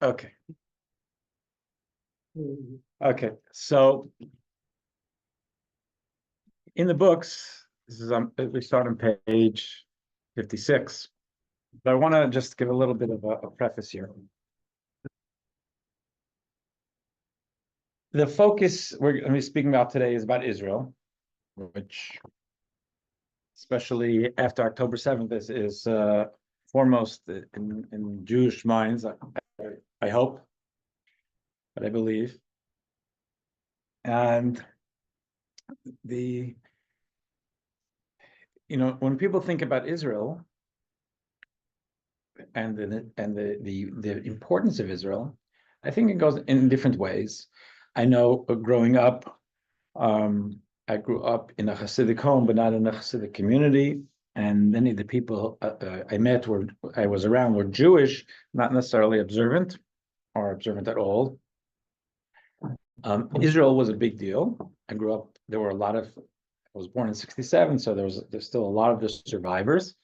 Okay. Okay. So in the books, this is we start on page 56. But I want to just give a little bit of a preface here. The focus we're going to be speaking about today is about Israel, which, especially after October 7th, is foremost in Jewish minds, I hope, but I believe. And when people think about Israel and the importance of Israel, I think it goes in different ways. I know growing up, I grew up in a Hasidic home, but not in a Hasidic community. And many of the people I was around were Jewish, not necessarily observant or observant at all. Israel was a big deal. I grew up, I was born in 67, so there's still a lot of the survivors.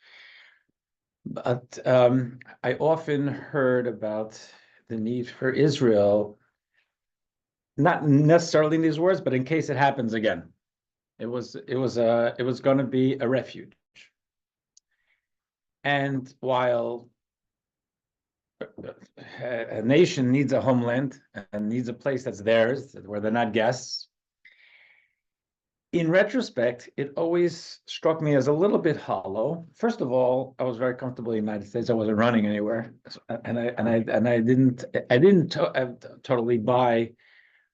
But I often heard about the need for Israel, not necessarily in these words, but in case it happens again. It was going to be a refuge. And while a nation needs a homeland and needs a place that's theirs, where they're not guests, in retrospect, it always struck me as a little bit hollow. First of all, I was very comfortable in the United States. I wasn't running anywhere, and I didn't totally buy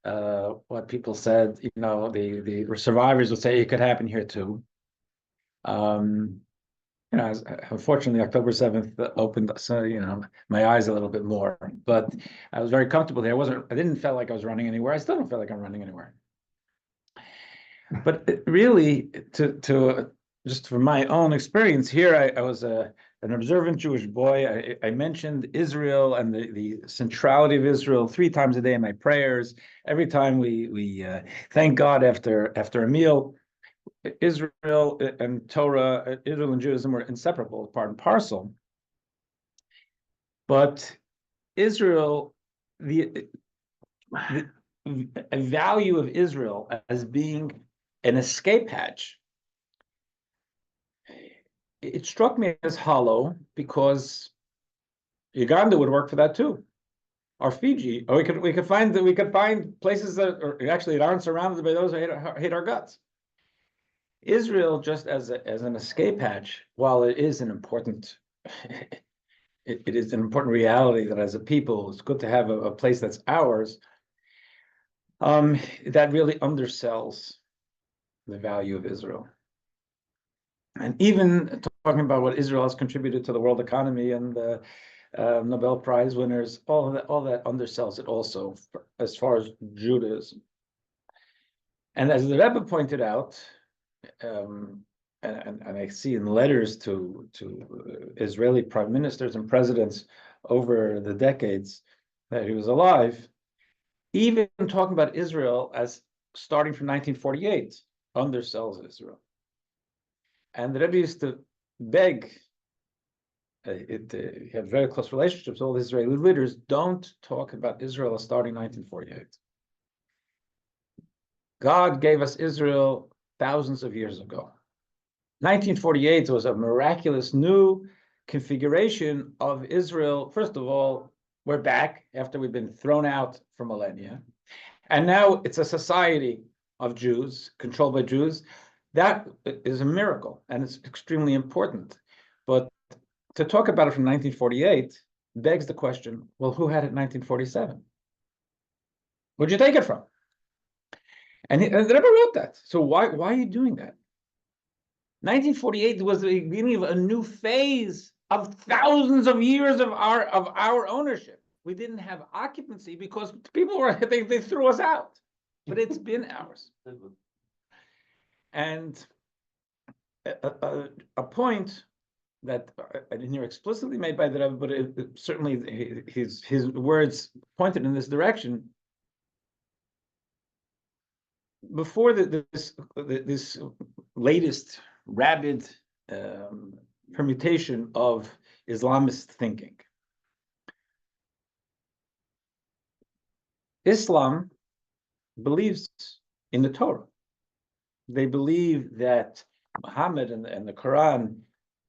what people said. The survivors would say it could happen here too. Unfortunately, October 7th opened my eyes a little bit more. But I was very comfortable there. I didn't feel like I was running anywhere. I still don't feel like I'm running anywhere. But really, just from my own experience here, I was an observant Jewish boy. I mentioned Israel and the centrality of Israel 3 times a day in my prayers. Every time we thank God after a meal. Israel and Torah, Israel and Judaism were inseparable, part and parcel. But Israel, the value of Israel as being an escape hatch, it struck me as hollow because Uganda would work for that too, or Fiji, or we could find places that actually aren't surrounded by those who hate our guts. Israel, just as an escape hatch, while it is an important, it is an important reality that as a people, it's good to have a place that's ours. That really undersells the value of Israel. And even talking about what Israel has contributed to the world economy and the Nobel Prize winners, all that undersells it also as far as Judaism. And as the Rebbe pointed out, and I see in letters to Israeli prime ministers and presidents over the decades that he was alive, even talking about Israel as starting from 1948 undersells Israel. And the Rebbe used to beg, he had very close relationships with all the Israeli leaders, don't talk about Israel as starting 1948. God gave us Israel thousands of years ago. 1948 was a miraculous new configuration of Israel. First of all, we're back after we've been thrown out for millennia. And now it's a society of Jews, controlled by Jews. That is a miracle, and it's extremely important. But to talk about it from 1948 begs the question, well, who had it in 1947? Where'd you take it from? And the Rebbe wrote that. So why are you doing that? 1948 was the beginning of a new phase of thousands of years of our ownership. We didn't have occupancy because people they threw us out, but it's been ours. And a point that I didn't hear explicitly made by the Rebbe, but certainly his words pointed in this direction. Before this latest rabid permutation of Islamist thinking, Islam believes in the Torah. They believe that Muhammad and the Quran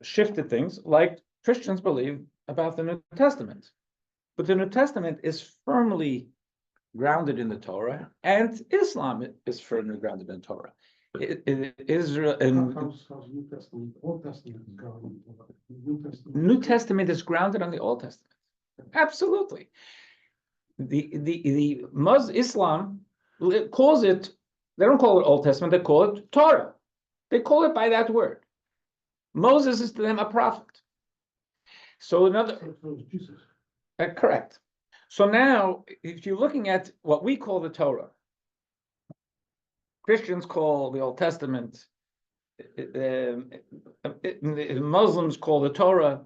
shifted things like Christians believe about the New Testament. But the New Testament is firmly grounded in the Torah, and Islam is firmly grounded in Torah. Israel and New Testament, Old Testament is grounded in Torah. New Testament is grounded on the Old Testament. Absolutely. The Muslim Islam calls it, they don't call it Old Testament, they call it Torah. They call it by that word. Moses is to them a prophet. So another, Jesus. correct. So now, if you're looking at what we call the Torah, Christians call the Old Testament, Muslims call the Torah,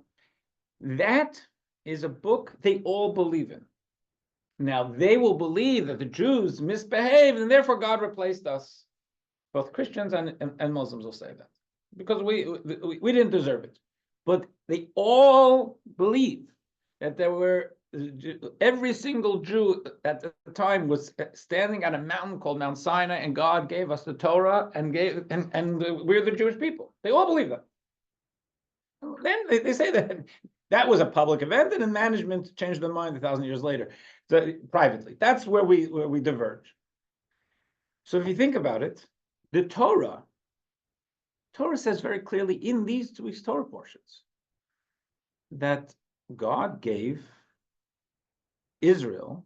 that is a book they all believe in. Now, they will believe that the Jews misbehaved and therefore God replaced us. Both Christians and Muslims will say that because we didn't deserve it. But they all believe that there were, every single Jew at the time was standing on a mountain called Mount Sinai, and God gave us the Torah and we're the Jewish people. They all believe that. Then they say that was a public event, and then management changed their mind 1,000 years later, privately. That's where we diverge. So if you think about it, the Torah says very clearly in these two Torah portions that God gave Israel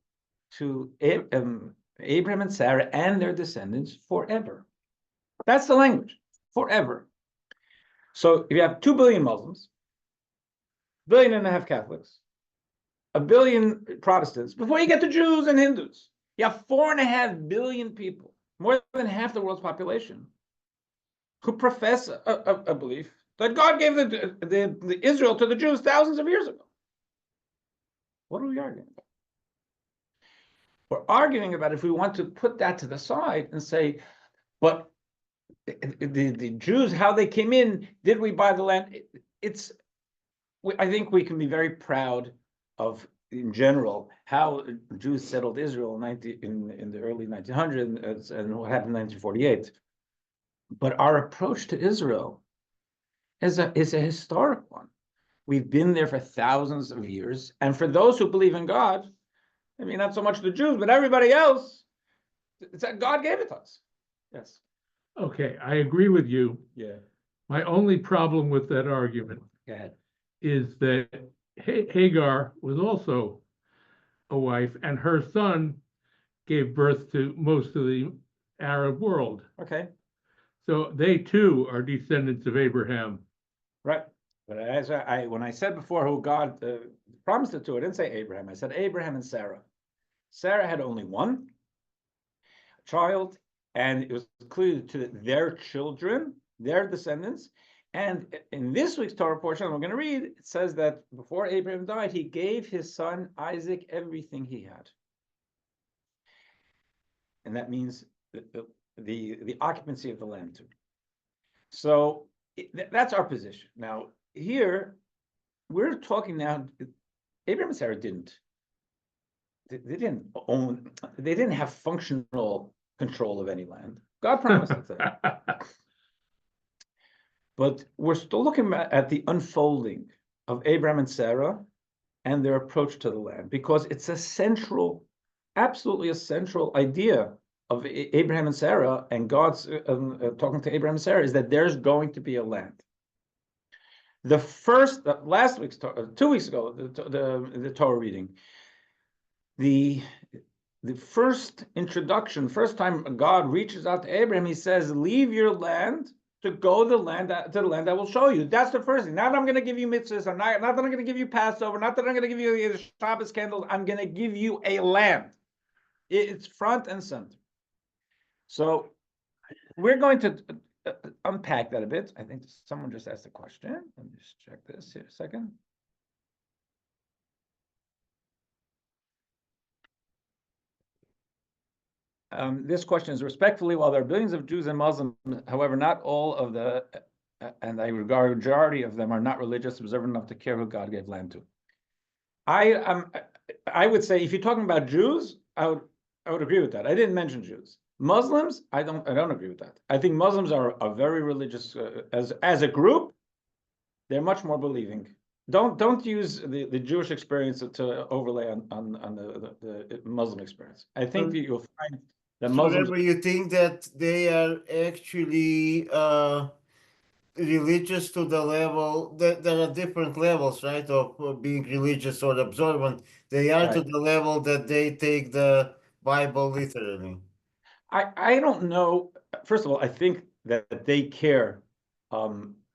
to Abraham and Sarah and their descendants forever. That's the language, forever. So if you have 2 billion Muslims, 1.5 billion Catholics, 1 billion Protestants, before you get to Jews and Hindus, you have 4.5 billion people, more than half the world's population, who profess a belief that God gave the Israel to the Jews thousands of years ago. What are we arguing about? We're arguing about if we want to put that to the side and say, but the Jews, how they came in, did we buy the land? I think we can be very proud of, in general, how Jews settled Israel in the early 1900s and what happened in 1948. But our approach to Israel is a historic one. We've been there for thousands of years. And for those who believe in God, I mean, not so much the Jews, but everybody else, it's that God gave it to us. Yes. Okay, I agree with you. Yeah. My only problem with that argument Go ahead. is that Hagar was also a wife, and her son gave birth to most of the Arab world. Okay. So they too are descendants of Abraham. Right. But as when I said before who God promised it to, I didn't say Abraham. I said Abraham and Sarah. Sarah had only one child, and it was clear to their children, their descendants. And in this week's Torah portion, we're going to read, it says that before Abraham died, he gave his son Isaac everything he had. And that means the occupancy of the land too. So that's our position. Now, here, we're talking now, Abraham and Sarah didn't have functional control of any land. God promised it to them. But we're still looking at the unfolding of Abraham and Sarah and their approach to the land, because it's absolutely a central idea of Abraham and Sarah, and God's talking to Abraham and Sarah, is that there's going to be a land. Last week's 2 weeks ago, the Torah reading, the first introduction, first time God reaches out to Abraham, he says, "Leave your land to go to the land I will show you." That's the first thing. Not that I'm going to give you mitzvahs, not that I'm going to give you Passover, not that I'm going to give you the Shabbos candles. I'm going to give you a land. It's front and center. So we're going to unpack that a bit. I think someone just asked a question. Let me just check this here a second. This question is, respectfully, while there are billions of Jews and Muslims, however, not all of and I regard majority of them are not religious, observant enough to care who God gave land to. I would say, if you're talking about Jews, I would agree with that. I didn't mention Jews. Muslims, I don't agree with that. I think Muslims are a very religious, as a group, they're much more believing. Don't use the Jewish experience to overlay on the Muslim experience. I think that you'll find that So Muslims. Rabbi, you think that they are actually religious to the level that there are different levels, right, of being religious or observant. They are to Right. the level that they take the Bible literally. I don't know. First of all, I think that they care.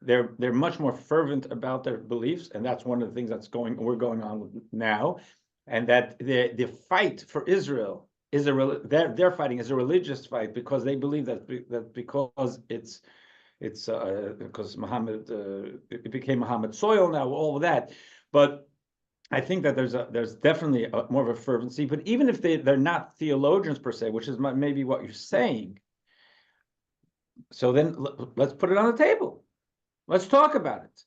They're much more fervent about their beliefs, and that's one of the things we're going on with now, and that the fight for Israel is their fighting is a religious fight because they believe that because it's because Muhammad it became Muhammad's soil now, all of that, but I think that there's definitely more of a fervency, but even if they're not theologians per se, which is maybe what you're saying, so then let's put it on the table. Let's talk about it.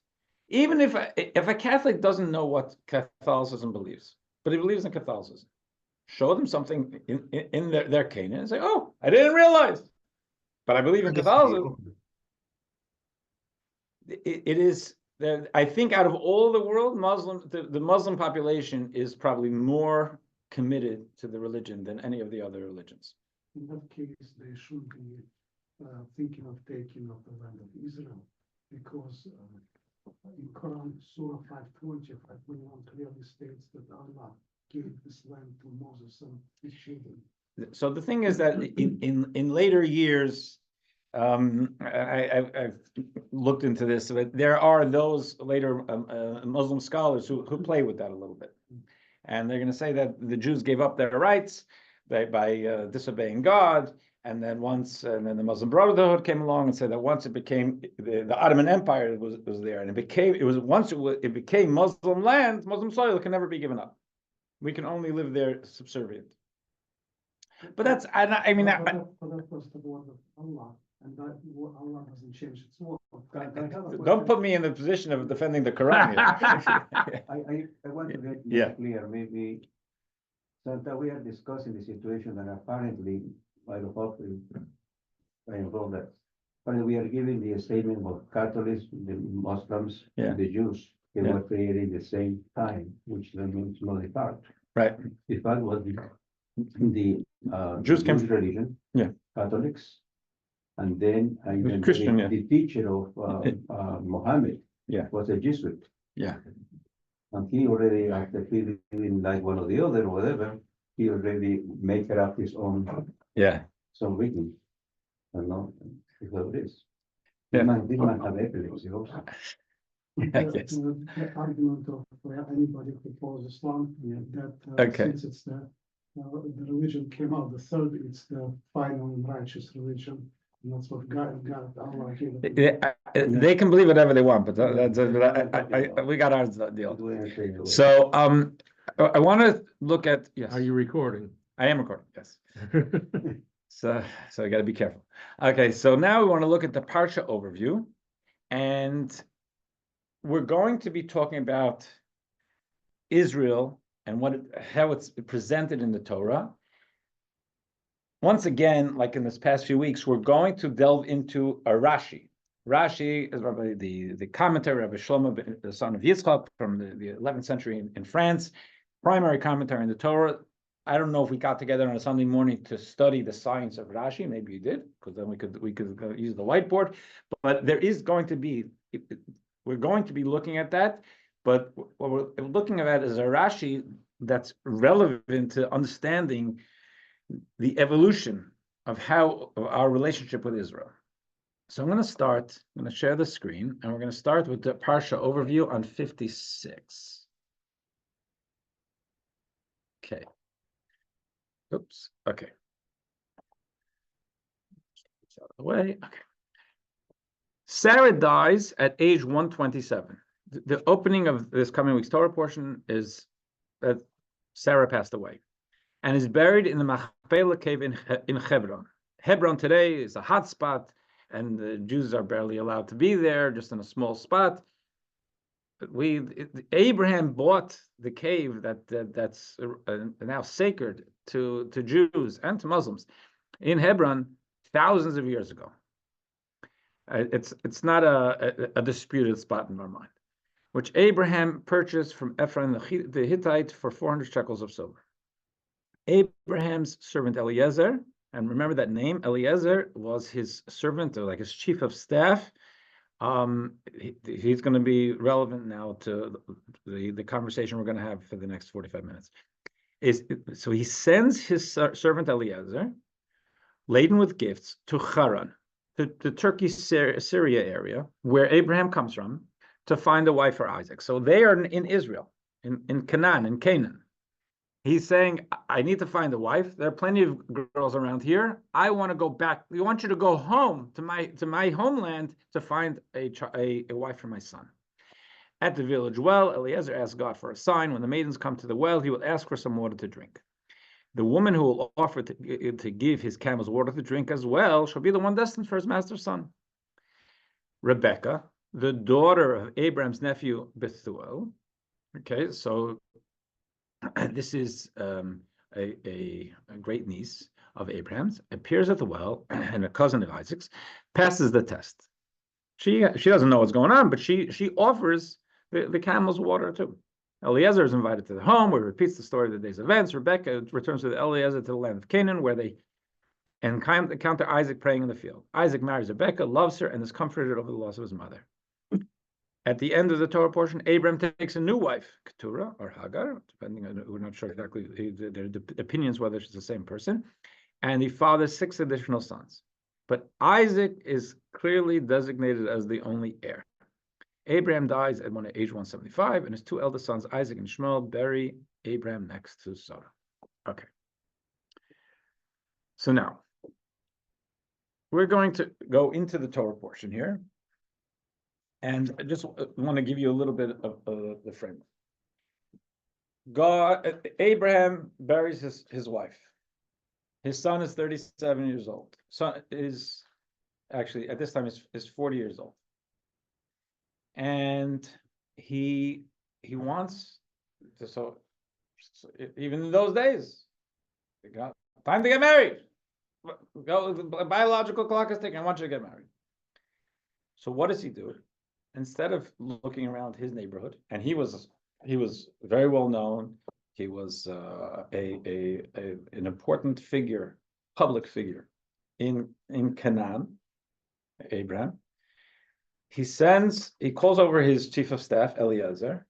Even if a Catholic doesn't know what Catholicism believes, but he believes in Catholicism, show them something in their canon and say, "Oh, I didn't realize, but I believe in Catholicism." It is. I think out of all the world, the Muslim population is probably more committed to the religion than any of the other religions. In that case, they should be thinking of taking of the land of Israel, because in Quran, Surah 520, 521 clearly states that Allah gave this land to Moses and his children. So the thing is that in later years, I've looked into this, but there are those later Muslim scholars who play with that a little bit, and they're going to say that the Jews gave up their rights by disobeying God, and then the Muslim Brotherhood came along and said that once it became the Ottoman Empire was there, and it became Muslim land, Muslim soil can never be given up. We can only live there subservient. But that's I mean But that was the word of Allah. And that Allah doesn't change its word. don't put me in the position of defending the Quran here. I want to get clear, maybe, so that we are discussing the situation and apparently, I hope I involve that. But we are giving the statement of Catholics, the Muslims, and the Jews. They were created at the same time, which then means not apart. Right. The fact was the Jews came Jewish religion, Catholics, and then Christian, the teacher of Muhammad was a Jesuit. Yeah. And he already, after feeling like one or the other or whatever, he already made up his own some reading. And not because it is. This man have epilepsy also. The argument of anybody who follows Islam that since it's the religion came out, the third, it's the final and righteous religion. And that's what God Allah gave. They can believe whatever they want, but we got our deal. So I want to look at Are you recording? I am recording, yes. So I got to be careful. Okay, so now we want to look at the Parsha overview, and we're going to be talking about Israel and how it's presented in the Torah. Once again, like in this past few weeks, we're going to delve into a Rashi. Rashi is Rabbi, the commentary of Rabbi Shlomo, the son of Yitzchak, from the 11th century in France, primary commentary in the Torah. I don't know if we got together on a Sunday morning to study the science of Rashi. Maybe you did, because then we could use the whiteboard. But there is going to be, we're going to be looking at that. But what we're looking at is a Rashi that's relevant to understanding the evolution of our relationship with Israel. So I'm going to share the screen, and we're going to start with the Parsha overview on 56. Okay. Oops. Okay. It's out of the way. Okay. Sarah dies at age 127. The opening of this coming week's Torah portion is that Sarah passed away and is buried in the Machpelah cave in Hebron. Hebron today is a hot spot, and the Jews are barely allowed to be there, just in a small spot. Abraham bought the cave that's now sacred to Jews and to Muslims in Hebron thousands of years ago. It's not a disputed spot in our mind, which Abraham purchased from Ephraim the Hittite for 400 shekels of silver. Abraham's servant Eliezer, and remember that name, Eliezer was his servant, or like his chief of staff. He's going to be relevant now to the conversation we're going to have for the next 45 minutes. So he sends his servant Eliezer, laden with gifts, to Haran, to Turkey, Syria area, where Abraham comes from, to find a wife for Isaac. So they are in Israel, in Canaan. He's saying, I need to find a wife. There are plenty of girls around here. I want to go back. We want you to go home to my homeland to find a wife for my son. At the village well, Eliezer asks God for a sign. When the maidens come to the well, he will ask for some water to drink. The woman who will offer to give his camels water to drink as well shall be the one destined for his master's son. Rebecca, the daughter of Abraham's nephew Bethuel. Okay, so this is a great niece of Abraham's, appears at the well, and a cousin of Isaac's, passes the test. She doesn't know what's going on, but she offers the camels water too. Eliezer is invited to the home, where he repeats the story of the day's events. Rebecca returns with Eliezer to the land of Canaan, where they encounter Isaac praying in the field. Isaac marries Rebecca, loves her, and is comforted over the loss of his mother. At the end of the Torah portion, Abram takes a new wife, Keturah or Hagar, depending on, we're not sure exactly their opinions whether she's the same person, and he fathers 6 additional sons. But Isaac is clearly designated as the only heir. Abraham dies at age 175, and his 2 eldest sons, Isaac and Ishmael, bury Abraham next to Sarah. Okay. So now, we're going to go into the Torah portion here. And I just want to give you a little bit of the framework. Abraham buries his wife. His son is 37 years old. Son is actually at this time is 40 years old. And he wants to, so even in those days, they got time to get married. Go, the biological clock is ticking. I want you to get married. So what does he do? Instead of looking around his neighborhood, and he was very well known, he was an important figure, public figure in Canaan, Abraham. He calls over his chief of staff, Eliezer,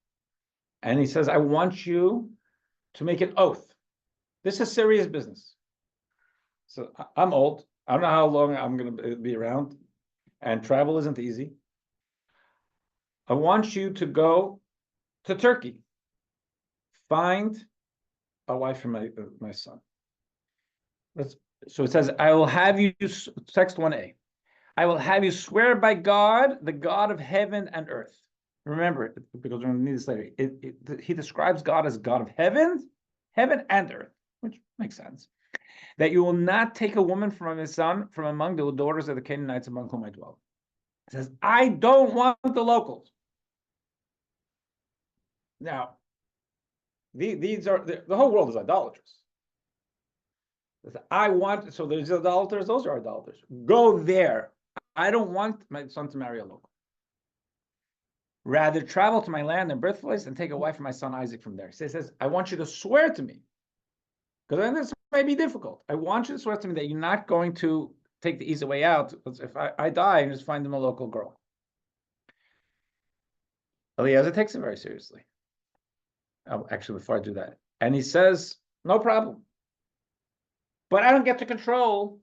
and he says, I want you to make an oath. This is serious business. So I'm old. I don't know how long I'm going to be around, and travel isn't easy. I want you to go to Turkey, find a wife for my son. So it says, I will have you, text 1a, I will have you swear by God, the God of heaven and earth. Remember, because we're going to need this later, he describes God as God of heaven and earth, which makes sense. That you will not take a woman from his son from among the daughters of the Canaanites among whom I dwell. It says, I don't want the locals. Now, these are the whole world is idolatrous. So there's idolaters, those are idolaters. Go there. I don't want my son to marry a local. Rather travel to my land and birthplace and take a wife for my son Isaac from there. So he says, I want you to swear to me, because this may be difficult. I want you to swear to me that you're not going to take the easy way out. If I die, and just find him a local girl. Eliezer takes it very seriously. Actually, before I do that, and he says, no problem. But I don't get to control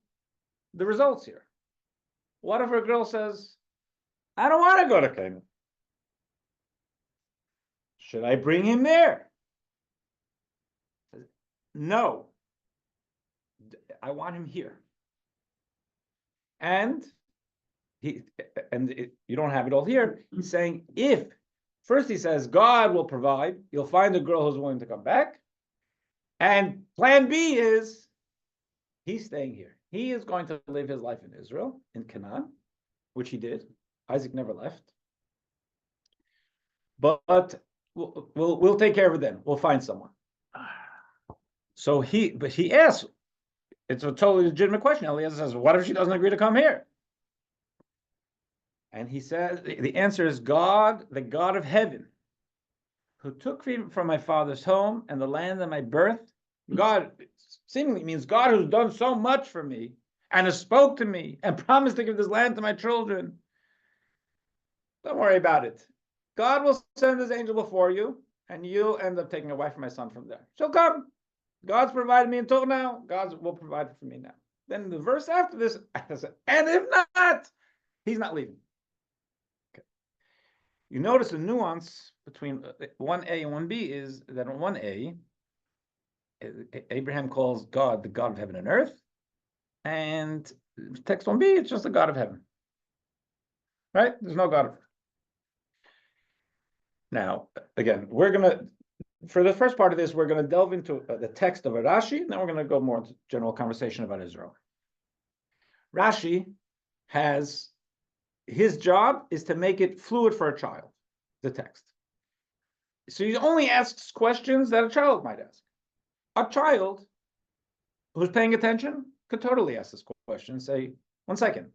the results here. What if a girl says, I don't want to go to Canaan? Should I bring him there? No. I want him here. And you don't have it all here. He's saying, first he says, God will provide. You'll find a girl who's willing to come back. And plan B is, he's staying here. He is going to live his life in Israel, in Canaan, which he did. Isaac never left. but we'll take care of it then. We'll find someone. So he asks, it's a totally legitimate question. Eliezer says, what if she doesn't agree to come here? And he says, the answer is God, the God of heaven, who took me from my father's home and the land of my birth. God seemingly means God who's done so much for me and has spoke to me and promised to give this land to my children. Don't worry about it. God will send his angel before you, and you'll end up taking a wife for my son from there. She'll come. God's provided me until now. God will provide for me now. Then the verse after this, and if not, he's not leaving. Okay. You notice the nuance between 1a and 1b is that on 1a, Abraham calls God the God of heaven and earth, and text 1b, it's just the God of heaven. Right? There's no God of earth. Now, again, for the first part of this, we're going to delve into the text of Rashi, and then we're going to go more into general conversation about Israel. Rashi his job is to make it fluid for a child, the text. So he only asks questions that a child might ask. A child who's paying attention could totally ask this question and say, 1 second.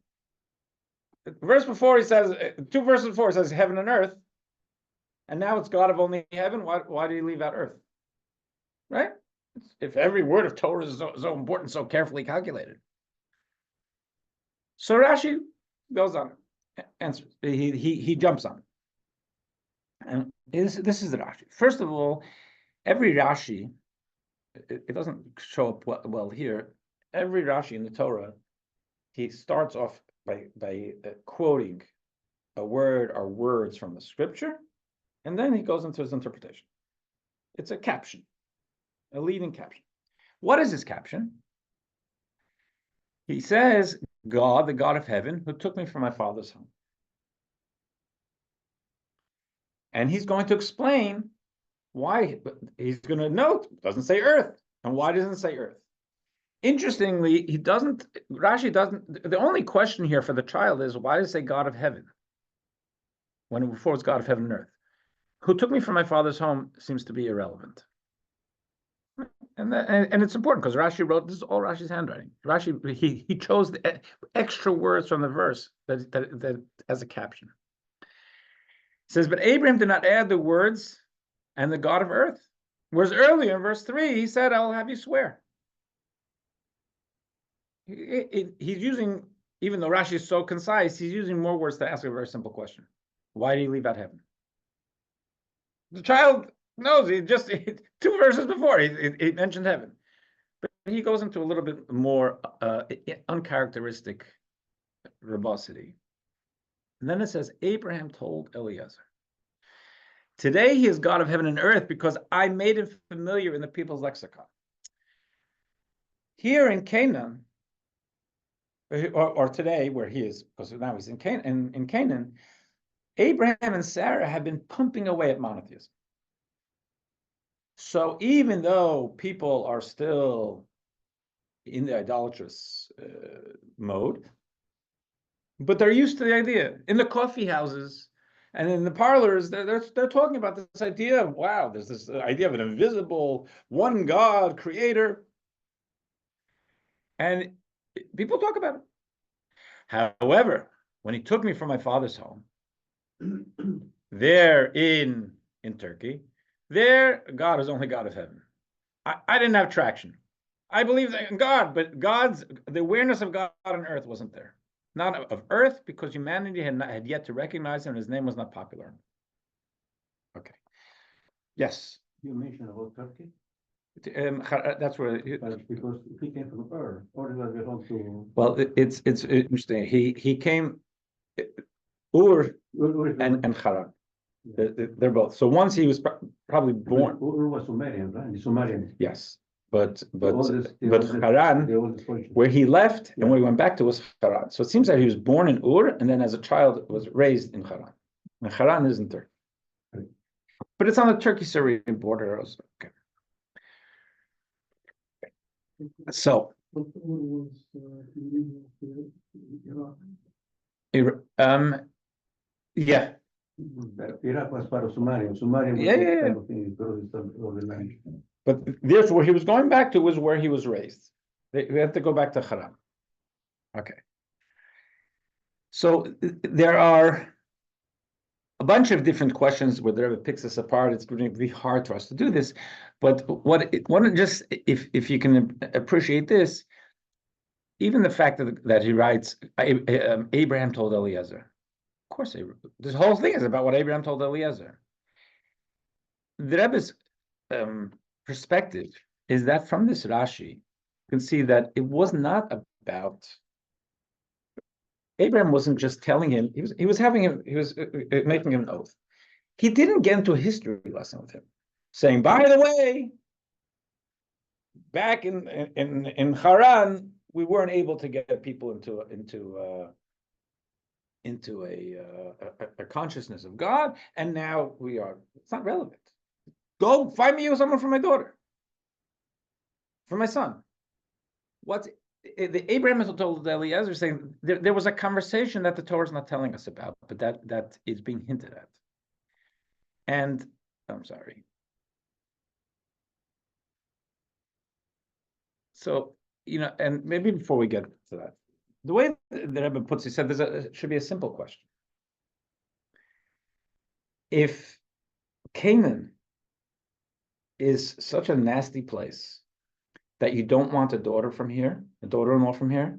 The verse before he says, 2 verses before, he says heaven and earth. And now it's God of only heaven. Why did he leave out earth? Right? If every word of Torah is so important, so carefully calculated. So Rashi goes on, answers. He jumps on it. And this is the Rashi. First of all, every Rashi, it doesn't show up well here. Every Rashi in the Torah, he starts off by quoting a word or words from the scripture, and then he goes into his interpretation. It's a caption, a leading caption. What is his caption? He says, God, the God of heaven, who took me from my father's home. And he's going to explain why. He's going to note, it doesn't say earth. And why doesn't it say earth? Interestingly, Rashi doesn't, the only question here for the child is, why does it say God of heaven? When before it's God of heaven and earth. Who took me from my father's home seems to be irrelevant. And it's important because Rashi wrote, this is all Rashi's handwriting. Rashi, he chose the extra words from the verse that as a caption. It says, but Abraham did not add the words and the God of earth. Whereas earlier in verse 3, he said, I'll have you swear. He's using, even though Rashi is so concise, he's using more words to ask a very simple question. Why did he leave out heaven? The child knows, 2 verses before, he mentioned heaven. But he goes into a little bit more uncharacteristic verbosity. And then it says, Abraham told Eliezer, today he is God of heaven and earth because I made him familiar in the people's lexicon. Here in Canaan, or today where he is, because now he's in Canaan, Abraham and Sarah have been pumping away at monotheism. So even though people are still in the idolatrous mode, but they're used to the idea. In the coffee houses and in the parlors, they're talking about this idea of, wow, there's this idea of an invisible one God creator. And people talk about it. However, when he took me from my father's home, there in Turkey, there God is only God of heaven. I didn't have traction. I believed in God, but the awareness of God on earth wasn't there. Not of earth, because humanity had yet to recognize him, and his name was not popular. Okay. Yes. You mentioned about Turkey, That's where. because he came from Ur, or he was belong to. Well, it's interesting. He came Ur and Haran. They're both. So once he was probably born. Ur was Sumerian, right? The Sumerian. Yes, but The Haran, oldest portion. where he left and where he went back to, was Haran. So it seems that he was born in Ur and then as a child was raised in Haran. And Haran isn't Turkey. But it's on the Turkey-Syrian border also. Okay. So, yeah. Iraq was part of Somalia. Somalia was Yeah, this yeah, yeah. type of thing, because it's of the land. But there's where he was going back to was where he was raised. We have to go back to Haran. Okay. So there are a bunch of different questions where the Rebbe picks us apart. It's going to be hard for us to do this, but just if you can appreciate this, even the fact that he writes, Abraham told Eliezer. Of course, this whole thing is about what Abraham told Eliezer. The Rebbe's perspective is that from this Rashi, you can see that it was not about Abraham wasn't just telling him, he was making him an oath. He didn't get into a history lesson with him, saying, by the way, back in Haran, we weren't able to get people into a consciousness of God, and now we are. It's not relevant. Go find me someone for my daughter, for my son. What's the Abraham told Eliezer, saying there was a conversation that the Torah is not telling us about, but that is being hinted at. And I'm sorry. So, and maybe before we get to that, the way the Rebbe puts it, he said should be a simple question. If Canaan is such a nasty place that you don't want a daughter-in-law from here,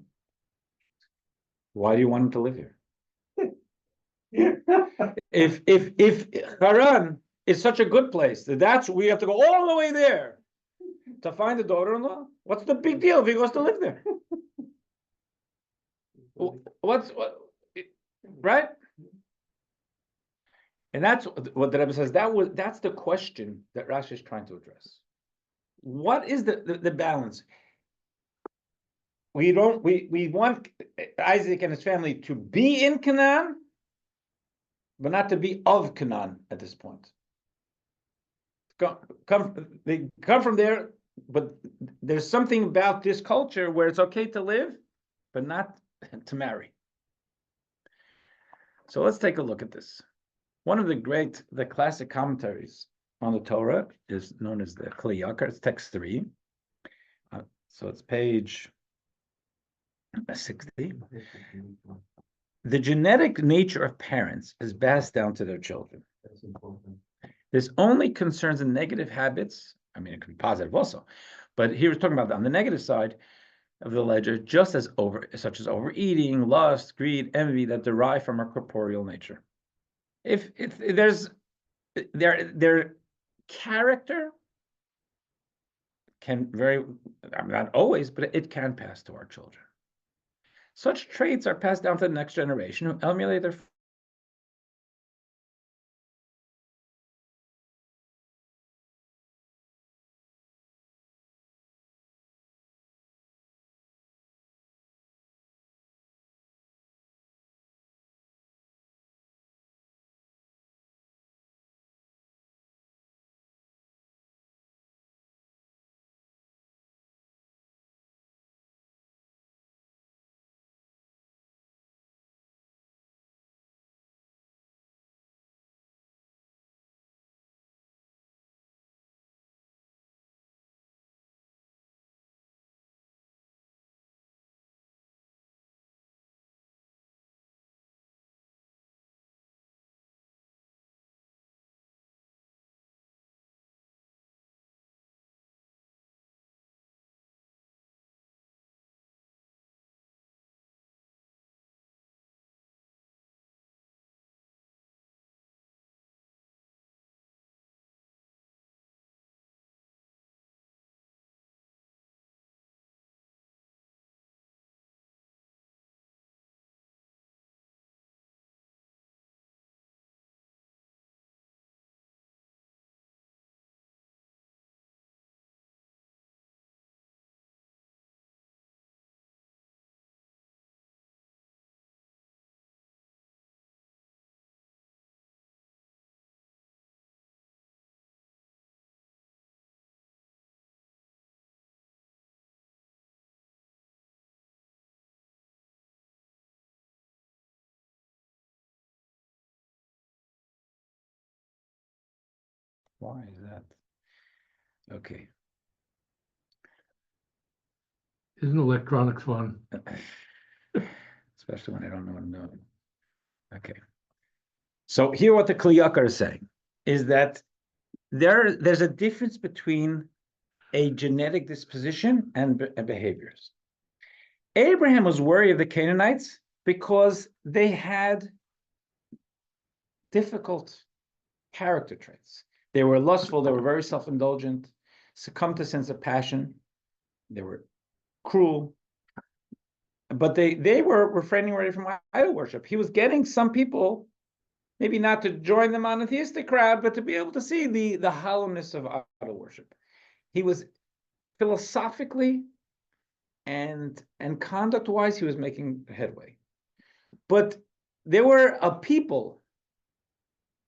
why do you want him to live here? If Haran is such a good place that we have to go all the way there to find a daughter-in-law, what's the big deal if he goes to live there? Right? And that's what the Rebbe says. That's the question that Rashi is trying to address. What is the balance? We want Isaac and his family to be in Canaan, but not to be of Canaan at this point. They come from there, but there's something about this culture where it's okay to live, but not to marry. So let's take a look at this. One of the classic commentaries on the Torah is known as the Kli Yakar. It's text 3. So it's page 60. The genetic nature of parents is passed down to their children. That's important. This only concerns the negative habits. I mean, it could be positive also, but here we're talking about on the negative side of the ledger, just as such as overeating, lust, greed, envy that derive from our corporeal nature. If there's their character can not always, but it can pass to our children. Such traits are passed down to the next generation who emulate their Why is that? Okay. Isn't electronics fun? Especially when I don't know what I'm doing. Okay. So here what the Kli Yakar is saying is that there's a difference between a genetic disposition and behaviors. Abraham was worried of the Canaanites because they had difficult character traits. They were lustful, they were very self-indulgent, succumbed to sense of passion, they were cruel, but they were refraining away from idol worship. He was getting some people, maybe not to join the monotheistic crowd, but to be able to see the hollowness of idol worship. He was philosophically and conduct-wise, he was making headway. But there were a people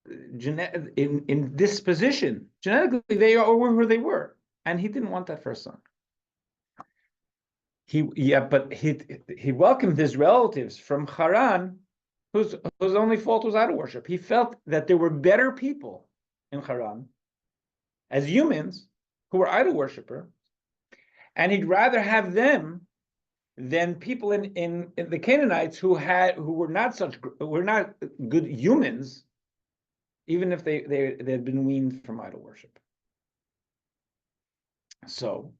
in disposition, genetically, they were who they were, and he didn't want that for a son. But he welcomed his relatives from Haran, whose only fault was idol worship. He felt that there were better people in Haran as humans who were idol worshippers, and he'd rather have them than people in the Canaanites who were not good humans, even if they had been weaned from idol worship. So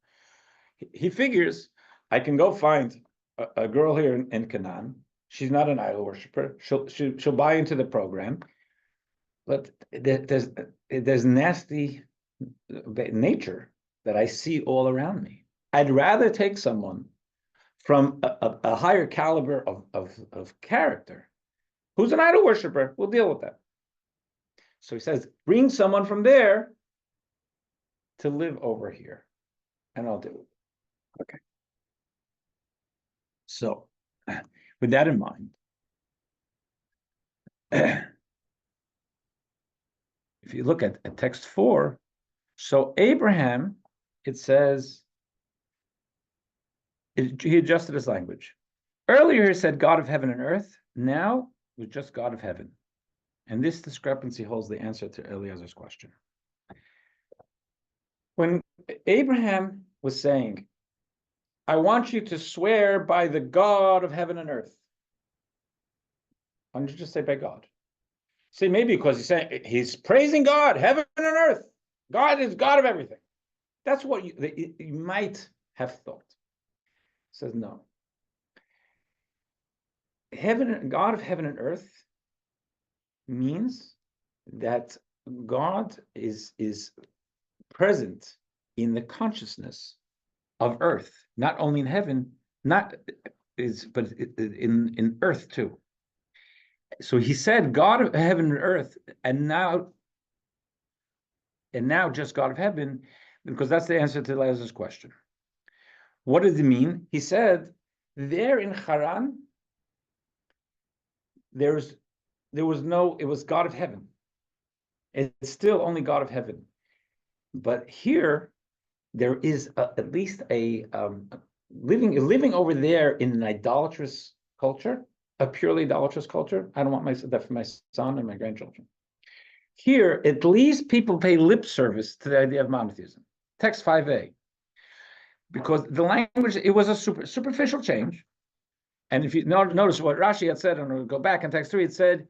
he figures, I can go find a girl here in Canaan. She's not an idol worshiper. She'll buy into the program, but there's nasty nature that I see all around me. I'd rather take someone from a higher caliber of character who's an idol worshiper. We'll deal with that. So he says, bring someone from there to live over here, and I'll do it. Okay. So, with that in mind, if you look at text 4, so Abraham, it says, he adjusted his language. Earlier he said God of heaven and earth, now it was just God of heaven. And this discrepancy holds the answer to Eliezer's question. When Abraham was saying, I want you to swear by the God of heaven and earth, why don't you just say by God? Say maybe because he's praising God, heaven and earth. God is God of everything. That's what you might have thought. He says no. God of heaven and earth means that God is present in the consciousness of earth, not only in heaven, but in earth too. So he said God of heaven and earth, and now just God of heaven, because that's the answer to Lazarus' question. What does it mean? He said there in Haran, it was God of heaven. It's still only God of heaven. But here, there is at least a living over there in an idolatrous culture, a purely idolatrous culture. I don't want that for my son and my grandchildren. Here, at least people pay lip service to the idea of monotheism. Text 5a. Because the language, it was a superficial change. And if you notice what Rashi had said, and we'll go back in text 3, it said,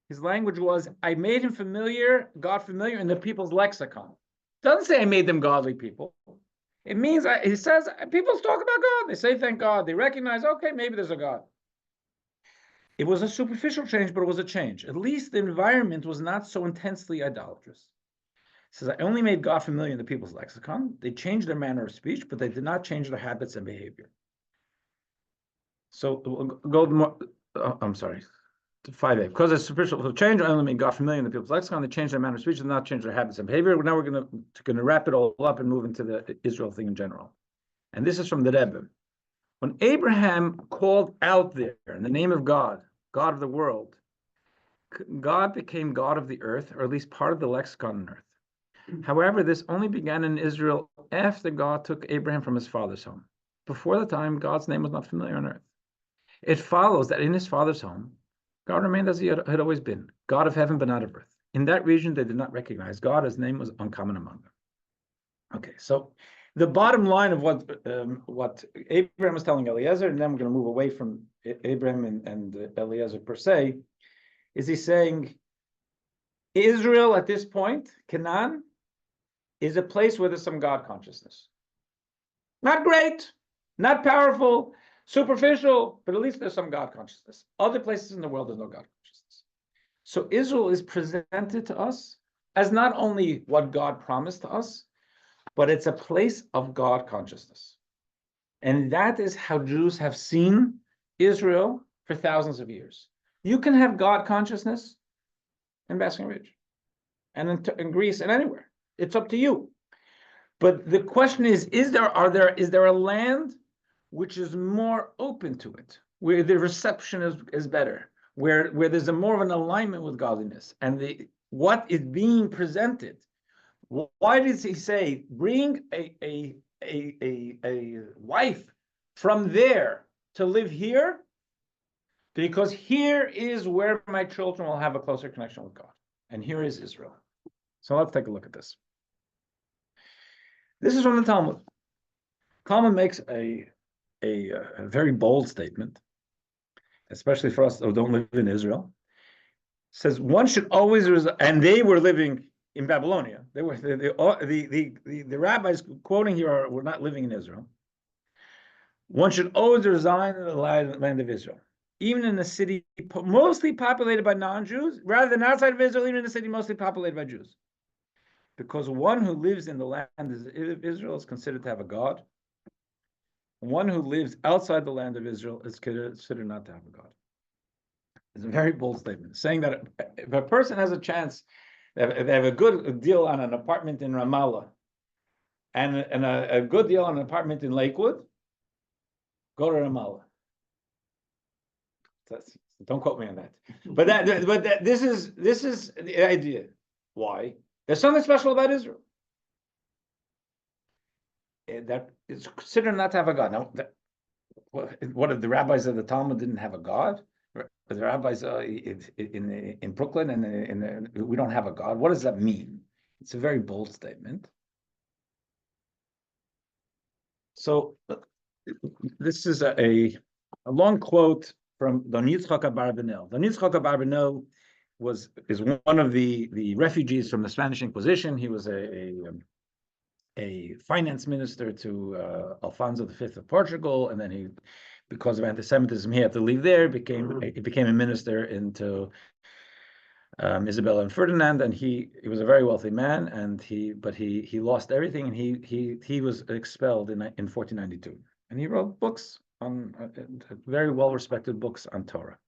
his language was, I made him familiar, God familiar in the people's lexicon. It doesn't say I made them godly people. It means, he says, people talk about God. They say, thank God. They recognize, okay, maybe there's a God. It was a superficial change, but it was a change. At least the environment was not so intensely idolatrous. It says, I only made God familiar in the people's lexicon. They changed their manner of speech, but they did not change their habits and behavior. So we'll go more, I'm sorry, to 5a. Because it's superficial change, I only made God familiar in the people's lexicon. They changed their manner of speech, did not change their habits and behavior. Now we're going to wrap it all up and move into the Israel thing in general. And this is from the Rebbe. When Abraham called out there in the name of God, God of the world, God became God of the earth, or at least part of the lexicon on earth. However, this only began in Israel after God took Abraham from his father's home. Before the time, God's name was not familiar on earth. It follows that in his father's home, God remained as he had always been, God of heaven, but not of earth. in that region, they did not recognize God. His name was uncommon among them. Okay, so the bottom line of what Abraham was telling Eliezer, and then we're going to move away from Abraham and Eliezer per se, is he's saying Israel at this point, Canaan, is a place where there's some God consciousness. Not great, not powerful, superficial, but at least there's some God consciousness. Other places in the world, there's no God consciousness. So Israel is presented to us as not only what God promised to us, but it's a place of God consciousness. And that is how Jews have seen Israel for thousands of years. You can have God consciousness in Basking Ridge and in Greece and anywhere. It's up to you. But the question is there a land which is more open to it, where the reception is better, where there's more of an alignment with godliness, and what is being presented? Why does he say bring a wife from there to live here? Because here is where my children will have a closer connection with God, and here is Israel. So let's take a look at this. This is from the Talmud. Talmud makes a very bold statement, especially for us who don't live in Israel. It says one should always, and they were living in Babylonia. They were the rabbis quoting here were not living in Israel. One should always reside in the land of Israel, even in a city mostly populated by non-Jews, rather than outside of Israel, even in a city mostly populated by Jews. Because one who lives in the land of Israel is considered to have a God. One who lives outside the land of Israel is considered not to have a God. It's a very bold statement, saying that if a person has a chance, if they have a good deal on an apartment in Ramallah and a good deal on an apartment in Lakewood, go to Ramallah. Don't quote me on that. But this is the idea. Why? There's something special about Israel. That is considered not to have a God. Now, what if the rabbis of the Talmud didn't have a God? The rabbis in Brooklyn and we don't have a God. What does that mean? It's a very bold statement. So this is a long quote from Don Yitzchak Abarbanel. Don Yitzchak Abarbanel is one of the refugees from the Spanish Inquisition. He was a finance minister to Alfonso V of Portugal, and then he, because of anti-Semitism, he had to leave there. He became a minister into Isabella and Ferdinand, and he was a very wealthy man, and he lost everything, and he was expelled in 1492, and he wrote books on very well-respected books on Torah.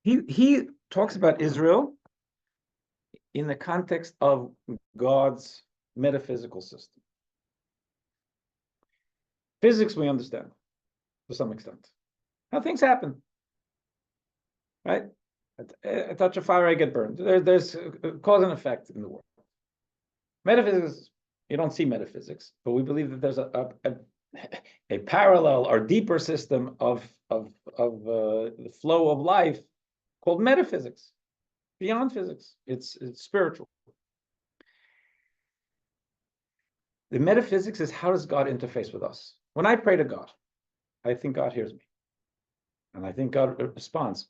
He talks about Israel in the context of God's metaphysical system. Physics we understand to some extent. How things happen, right? I touch a fire, I get burned. There's cause and effect in the world. Metaphysics, you don't see metaphysics, but we believe that there's a parallel or deeper system of the flow of life called metaphysics, beyond physics. It's spiritual. The metaphysics is, how does God interface with us? When I pray to God, I think God hears me, and I think God responds.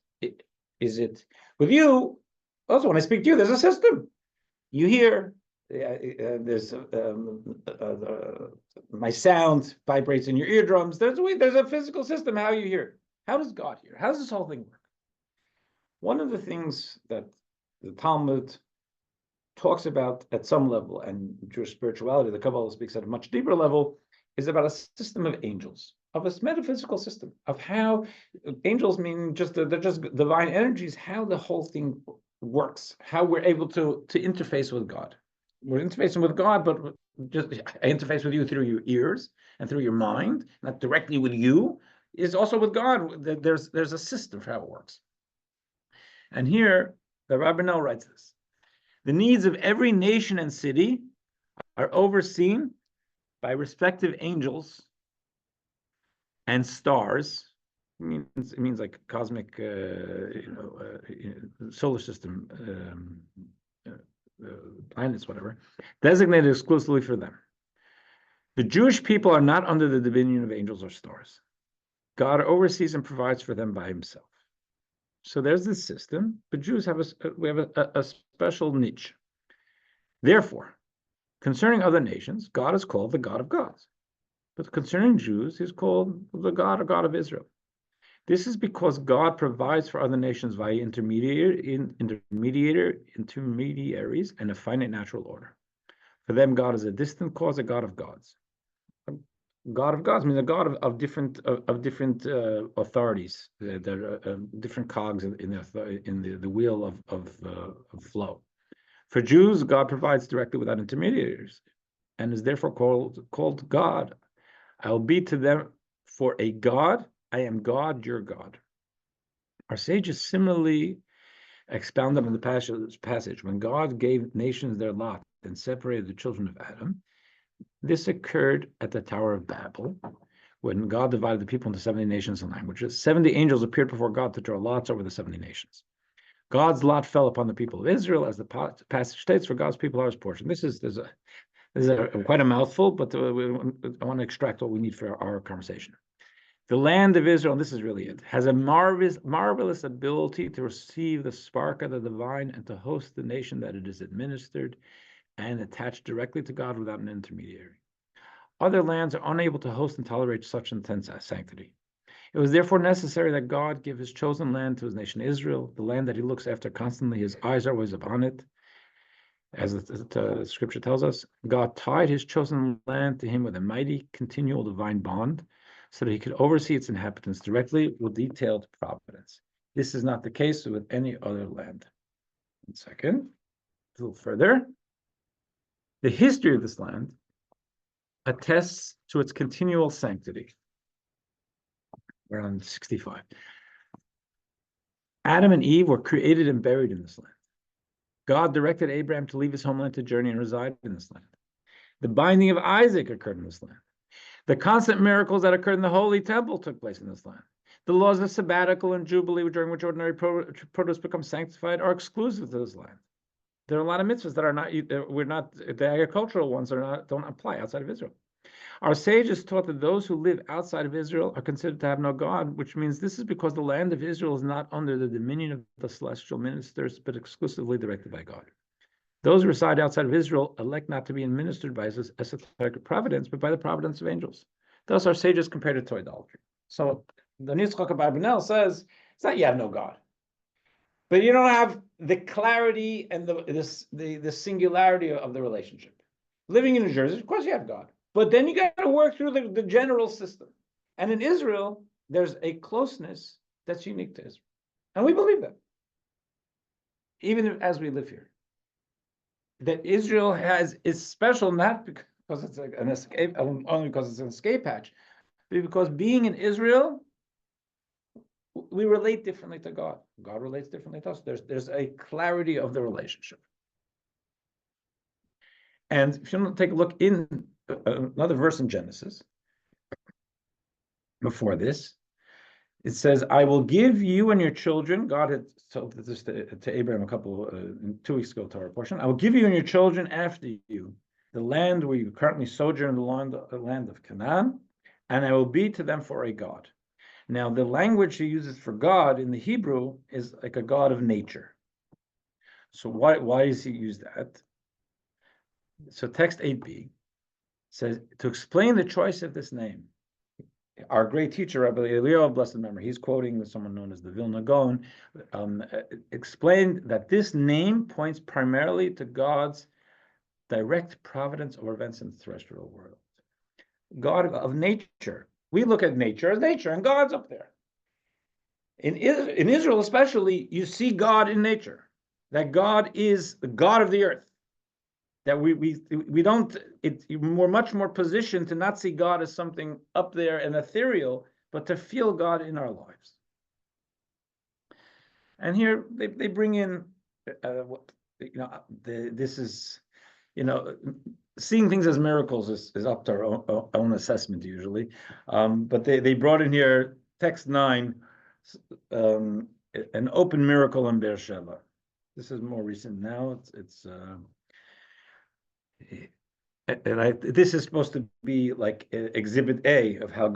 Is it with you? Also, when I speak to you, there's a system. You hear. There's my sound vibrates in your eardrums. There's a physical system how you hear. How does God hear? How does this whole thing work? One of the things that the Talmud talks about at some level, and Jewish spirituality, the Kabbalah speaks at a much deeper level, is about a system of angels, of a metaphysical system, of how angels mean they're just divine energies, how the whole thing works, how we're able to interface with God. We're interfacing with God, but just I interface with you through your ears and through your mind, not directly with you, is also with God. There's a system for how it works. And here, the Rabbi writes this. The needs of every nation and city are overseen by respective angels and stars, means like cosmic, solar system, planets, whatever, designated exclusively for them. The Jewish people are not under the dominion of angels or stars. God oversees and provides for them by himself. So there's this system, but Jews have a special niche. Therefore, concerning other nations, God is called the God of gods. But concerning Jews, he's called the God or God of Israel. This is because God provides for other nations via intermediaries and a finite natural order. For them, God is a distant cause, a God of gods. A God of gods means a God of different authorities. There are different cogs in the wheel of flow. For Jews, God provides directly without intermediaries, and is therefore called God. I will be to them for a God. I am God, your God. Our sages similarly expound on the passage. When God gave nations their lot and separated the children of Adam, this occurred at the Tower of Babel, when God divided the people into 70 nations and languages. 70 angels appeared before God to draw lots over the 70 nations. God's lot fell upon the people of Israel, as the passage states, for God's people are his portion. This is quite a mouthful, but I want to extract what we need for our conversation. The land of Israel, and this is really it, has a marvelous ability to receive the spark of the divine and to host the nation that it is administered and attached directly to God without an intermediary. Other lands are unable to host and tolerate such intense sanctity. It was therefore necessary that God give his chosen land to his nation Israel, the land that he looks after constantly. His eyes are always upon it. As the scripture tells us, God tied his chosen land to him with a mighty, continual divine bond, so that he could oversee its inhabitants directly with detailed providence. This is not the case with any other land. 1 second, a little further. The history of this land attests to its continual sanctity. We're on 65. Adam and Eve were created and buried in this land. God directed Abraham to leave his homeland to journey and reside in this land. The binding of Isaac occurred in this land. The constant miracles that occurred in the Holy Temple took place in this land. The laws of sabbatical and jubilee, during which ordinary produce becomes sanctified, are exclusive to this land. There are a lot of mitzvahs that are not, the agricultural ones don't apply outside of Israel. Our sages taught that those who live outside of Israel are considered to have no God, which means this is because the land of Israel is not under the dominion of the celestial ministers, but exclusively directed by God. Those who reside outside of Israel elect not to be administered by esoteric providence, but by the providence of angels. Thus, our sages compared it to idolatry. So, the Yitzchak Abarbanel says it's not you have no God, but you don't have the clarity and the singularity of the relationship. Living in New Jersey, of course, you have God, but then you got to work through the general system. And in Israel, there's a closeness that's unique to Israel, and we believe that, even as we live here. That Israel is special not because it's an escape, only because it's an escape hatch, but because being in Israel, we relate differently to God. God relates differently to us. There's a clarity of the relationship. And if you want to take a look in another verse in Genesis, before this, it says, I will give you and your children, God had told this to Abraham 2 weeks ago to our portion, I will give you and your children after you the land where you currently sojourn, the land of Canaan, and I will be to them for a God. Now, the language he uses for God in the Hebrew is like a God of nature. So why does he use that? So text 8b says, to explain the choice of this name, our great teacher, Rabbi of blessed memory, he's quoting someone known as the Vilna Gaon, explained that this name points primarily to God's direct providence over events in the terrestrial world. God of nature. We look at nature as nature, and God's up there. In Israel especially, you see God in nature, that God is the God of the earth. That we're much more positioned to not see God as something up there and ethereal, but to feel God in our lives. And here they bring in this is, seeing things as miracles is up to our own assessment usually. But they brought in here text 9, an open miracle in Beersheba. This is more recent now. This is supposed to be like exhibit A of how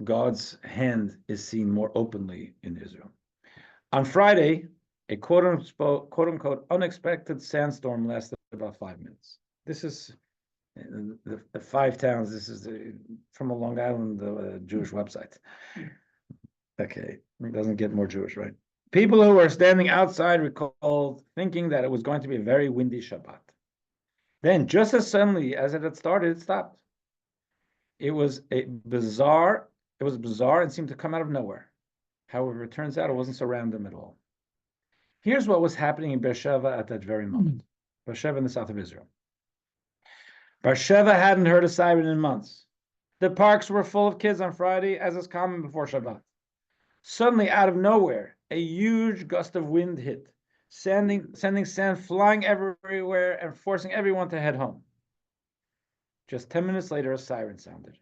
God's hand is seen more openly in Israel. On Friday, a quote unquote unexpected sandstorm lasted about 5 minutes. This is the 5 towns. This is from a Long Island Jewish website. Okay, it doesn't get more Jewish, right? People who were standing outside recalled thinking that it was going to be a very windy Shabbat. Then, just as suddenly as it had started, it stopped. It was bizarre and seemed to come out of nowhere. However, it turns out it wasn't so random at all. Here's what was happening in Beersheba at that very moment. Beersheba in the south of Israel. Beersheba hadn't heard a siren in months. The parks were full of kids on Friday, as is common before Shabbat. Suddenly, out of nowhere, a huge gust of wind hit, sending sand flying everywhere and forcing everyone to head home. Just 10 minutes later, a siren sounded.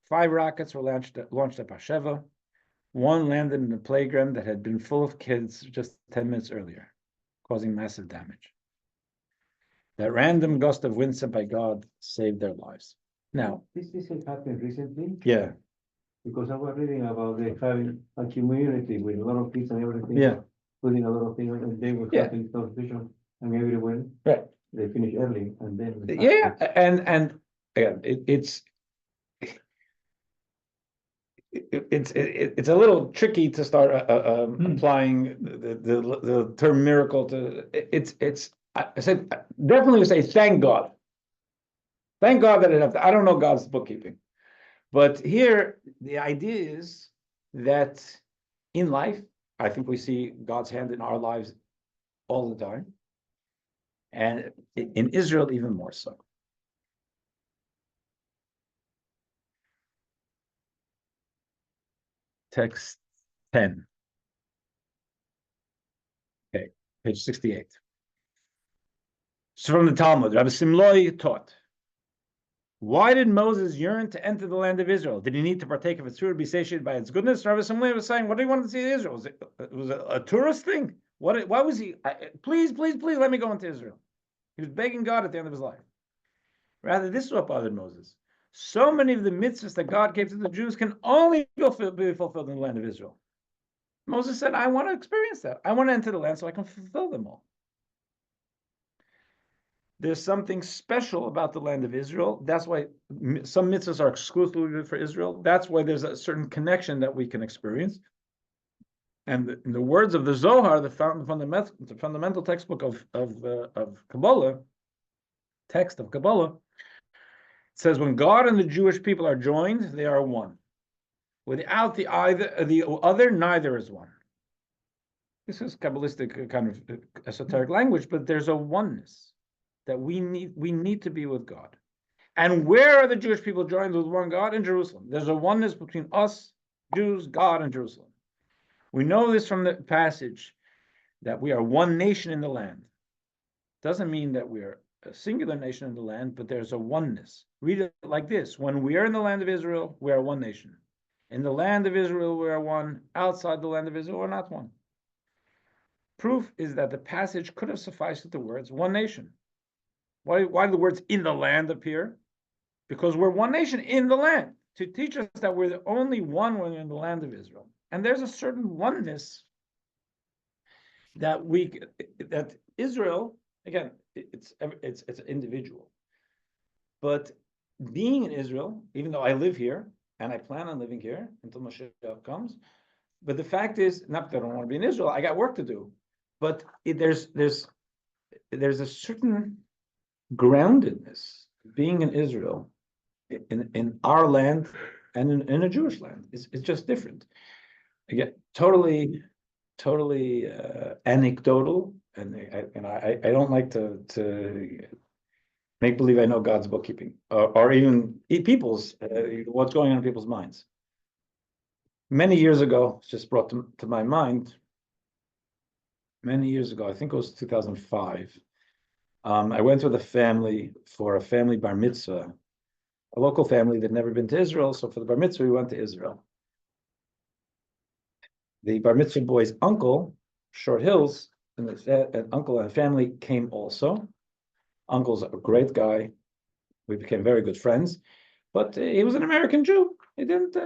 5 rockets were launched at Beersheba. One landed in a playground that had been full of kids just 10 minutes earlier, causing massive damage. That random gust of wind sent by God saved their lives. Now, This has happened recently, yeah, because I was reading about they having a community with a lot of kids and everything. Yeah. Putting a lot of things, and they were Yeah. having competition, and everywhere right. they finish early, and then. Yeah, and again, it's a little tricky to start applying the term miracle to I said definitely say thank God that it happened. I don't know God's bookkeeping, but here the idea is that in life I think we see God's hand in our lives all the time, and in Israel even more so. Text 10. Okay, page 68. So from the Talmud, Rabbi Simloi taught, why did Moses yearn to enter the land of Israel? Did he need to partake of its food, be satiated by its goodness? Rabbi Simloi was saying, what did he want to see in Israel? Was it a tourist thing? Why was he, please, let me go into Israel. He was begging God at the end of his life. Rather, this is what bothered Moses. So many of the mitzvahs that God gave to the Jews can only be fulfilled in the land of Israel. Moses said, I want to experience that. I want to enter the land so I can fulfill them all. There's something special about the land of Israel. That's why some mitzvahs are exclusively for Israel. That's why there's a certain connection that we can experience. And in the words of the Zohar, the fundamental textbook of Kabbalah, text of Kabbalah, it says when God and the Jewish people are joined, they are one. Without the other, neither is one. This is Kabbalistic kind of esoteric language, but there's a oneness that we need to be with God. And where are the Jewish people joined with one God? In Jerusalem. There's a oneness between us, Jews, God, and Jerusalem. We know this from the passage that we are one nation in the land. Doesn't mean that we are a singular nation in the land, but there's a oneness. Read it like this. When we are in the land of Israel, we are one nation. In the land of Israel, we are one. Outside the land of Israel, we're not one. Proof is that the passage could have sufficed with the words one nation. Why do the words in the land appear? Because we're one nation in the land, to teach us that we're the only one when we're in the land of Israel. And there's a certain oneness that Israel, again, it's individual. But being in Israel, even though I live here, and I plan on living here until Mashiach comes, but the fact is, not that I don't want to be in Israel, I got work to do. But there's a certain groundedness being in Israel, in our land and in a Jewish land. It's just different. Again, totally anecdotal, and I don't like to make believe I know God's bookkeeping or even people's what's going on in people's minds. Many years ago, it's just brought to my mind. Many years ago, I think it was 2005. I went with a family for a family bar mitzvah, a local family that had never been to Israel. So for the bar mitzvah, we went to Israel. the bar mitzvah boy's uncle, Short Hills, and an uncle and family came also. Uncle's a great guy. We became very good friends, but he was an American Jew. He didn't.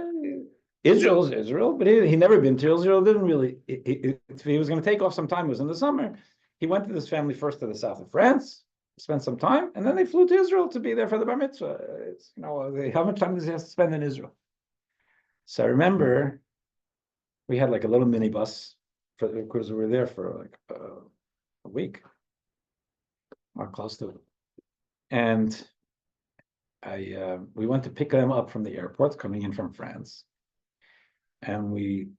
Israel's Israel, but he never been to Israel. Didn't really. If he was going to take off some time, it was in the summer. He went with his family first to the south of France, spent some time, and then they flew to Israel to be there for the bar mitzvah. How much time does he have to spend in Israel? So I remember we had like a little minibus because we were there for like a week, or close to it, and we went to pick them up from the airport coming in from France, and we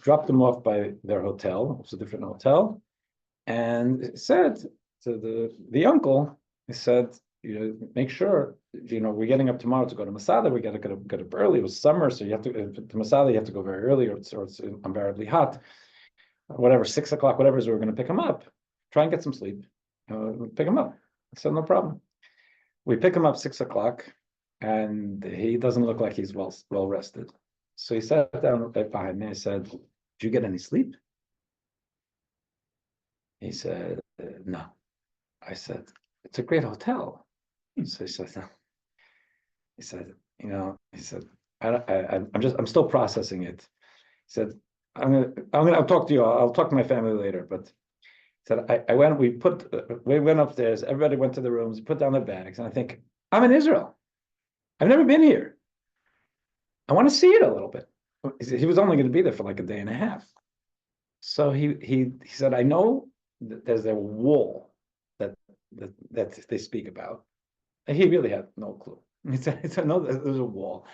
dropped them off by their hotel. It was a different hotel, and it said to the uncle, he said, make sure, we're getting up tomorrow to go to Masada. We got to get up early. It was summer, so you have to Masada. You have to go very early, or it's unbearably hot. Whatever, 6 o'clock, whatever. So we're going to pick him up. Try and get some sleep. Pick him up. I said, no problem. We pick him up 6 o'clock, and he doesn't look like he's well rested. So he sat down behind me. I said, "Did you get any sleep?" He said, "No." I said, "It's a great hotel." So he said, "No." He said, I'm still processing it." He said, I'll talk to you. I'll talk to my family later. But he said, we went upstairs. Everybody went to the rooms, put down their bags, and I think, I'm in Israel. I've never been here. I want to see it a little bit. He was only going to be there for like a day and a half. So he said, I know that there's a wall that they speak about. And he really had no clue. He said, no, there's a wall.